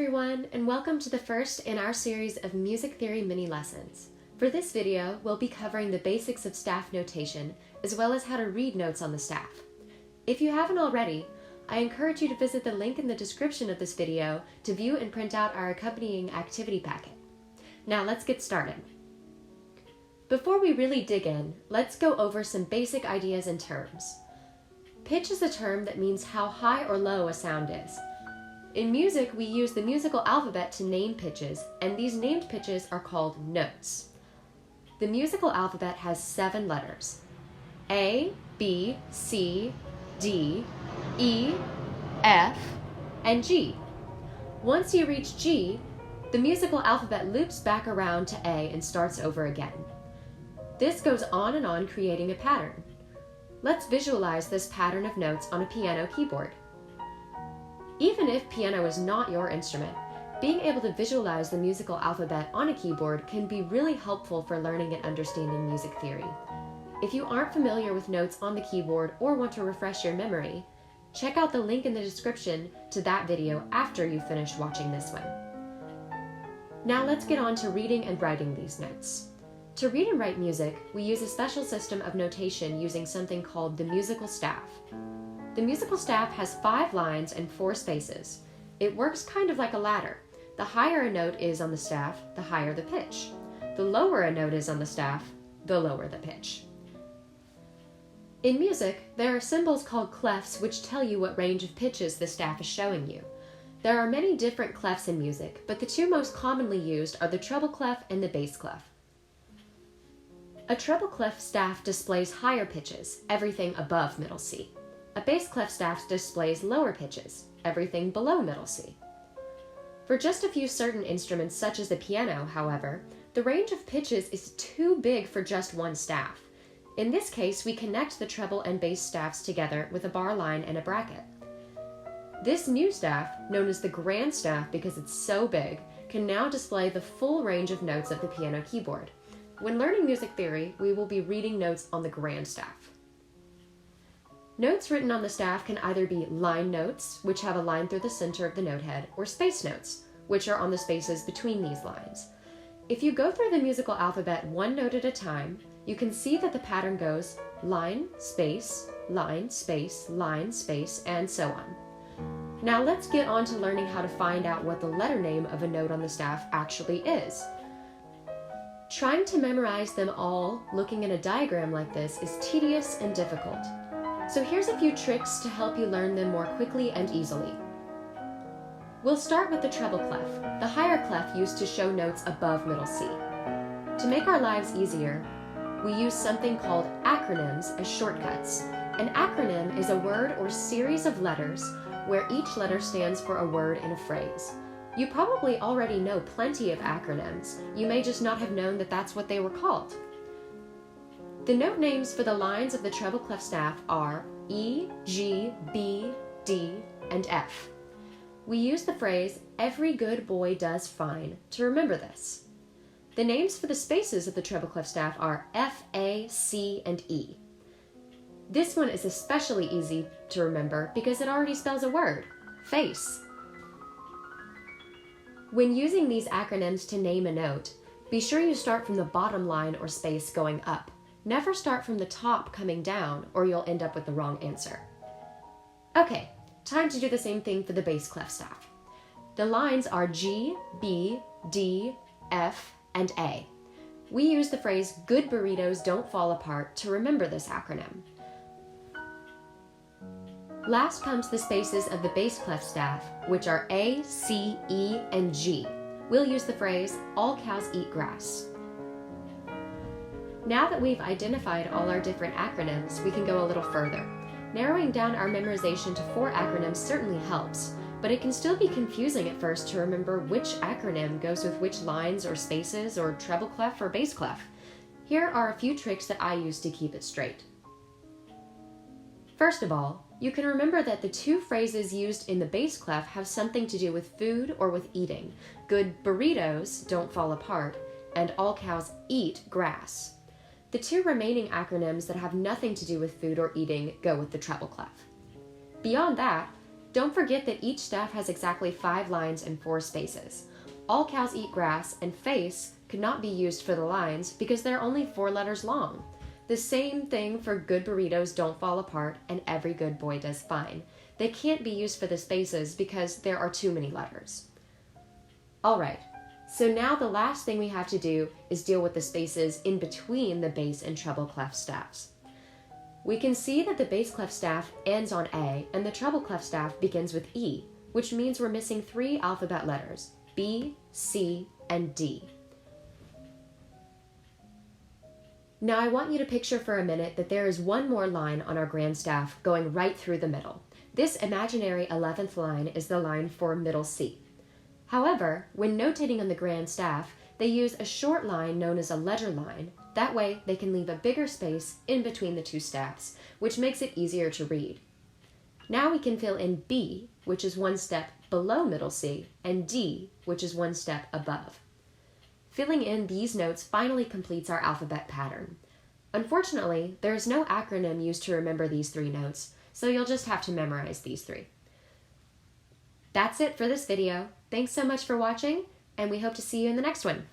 everyone, and welcome to the first in our series of music theory mini lessons. For this video, we'll be covering the basics of staff notation, as well as how to read notes on the staff. If you haven't already, I encourage you to visit the link in the description of this video to view and print out our accompanying activity packet. Now let's get started. Before we really dig in, let's go over some basic ideas and terms. Pitch is a term that means how high or low a sound is. In music, we use the musical alphabet to name pitches, and these named pitches are called notes. The musical alphabet has 7 letters: A, B, C, D, E, F, and G. Once you reach G, the musical alphabet loops back around to A and starts over again. This goes on and on, creating a pattern. Let's visualize this pattern of notes on a piano keyboard. Even if piano is not your instrument, being able to visualize the musical alphabet on a keyboard can be really helpful for learning and understanding music theory. If you aren't familiar with notes on the keyboard or want to refresh your memory, check out the link in the description to that video after you finish watching this one. Now let's get on to reading and writing these notes. To read and write music, we use a special system of notation using something called the musical staff. The musical staff has 5 lines and 4 spaces. It works kind of like a ladder. The higher a note is on the staff, the higher the pitch. The lower a note is on the staff, the lower the pitch. In music, there are symbols called clefs which tell you what range of pitches the staff is showing you. There are many different clefs in music, but the 2 most commonly used are the treble clef and the bass clef. A treble clef staff displays higher pitches, everything above middle C. A bass clef staff displays lower pitches, everything below middle C. For just a few certain instruments such as the piano, however, the range of pitches is too big for just one staff. In this case, we connect the treble and bass staffs together with a bar line and a bracket. This new staff, known as the grand staff because it's so big, can now display the full range of notes of the piano keyboard. When learning music theory, we will be reading notes on the grand staff. Notes written on the staff can either be line notes, which have a line through the center of the note head, or space notes, which are on the spaces between these lines. If you go through the musical alphabet one note at a time, you can see that the pattern goes line, space, line, space, line, space, and so on. Now let's get on to learning how to find out what the letter name of a note on the staff actually is. Trying to memorize them all looking at a diagram like this is tedious and difficult. So here's a few tricks to help you learn them more quickly and easily. We'll start with the treble clef, the higher clef used to show notes above middle C. To make our lives easier, we use something called acronyms as shortcuts. An acronym is a word or series of letters where each letter stands for a word in a phrase. You probably already know plenty of acronyms. You may just not have known that that's what they were called. The note names for the lines of the treble clef staff are E, G, B, D, and F. We use the phrase, "every good boy does fine," to remember this. The names for the spaces of the treble clef staff are F, A, C, and E. This one is especially easy to remember because it already spells a word, face. When using these acronyms to name a note, be sure you start from the bottom line or space going up. Never start from the top coming down, or you'll end up with the wrong answer. Okay, time to do the same thing for the bass clef staff. The lines are G, B, D, F, and A. We use the phrase, "good burritos don't fall apart," to remember this acronym. Last comes the spaces of the bass clef staff, which are A, C, E, and G. We'll use the phrase, "all cows eat grass." Now that we've identified all our different acronyms, we can go a little further. Narrowing down our memorization to 4 acronyms certainly helps, but it can still be confusing at first to remember which acronym goes with which lines or spaces or treble clef or bass clef. Here are a few tricks that I use to keep it straight. First of all, you can remember that the 2 phrases used in the bass clef have something to do with food or with eating. Good burritos don't fall apart, and all cows eat grass. The 2 remaining acronyms that have nothing to do with food or eating go with the treble clef. Beyond that, Don't forget that each staff has exactly 5 lines and 4 spaces. All cows eat grass, and face could not be used for the lines because they're only 4 letters long. The same thing for good burritos don't fall apart and every good boy does fine. They can't be used for the spaces because there are too many letters. Alright, so now the last thing we have to do is deal with the spaces in between the bass and treble clef staffs. We can see that the bass clef staff ends on A and the treble clef staff begins with E, which means we're missing 3 alphabet letters, B, C, and D. Now I want you to picture for a minute that there is one more line on our grand staff going right through the middle. This imaginary 11th line is the line for middle C. However, when notating on the grand staff, they use a short line known as a ledger line. That way, they can leave a bigger space in between the 2 staffs, which makes it easier to read. Now we can fill in B, which is 1 step below middle C, and D, which is 1 step above. Filling in these notes finally completes our alphabet pattern. Unfortunately, there is no acronym used to remember these 3 notes, so you'll just have to memorize these 3. That's it for this video. Thanks so much for watching, and we hope to see you in the next one.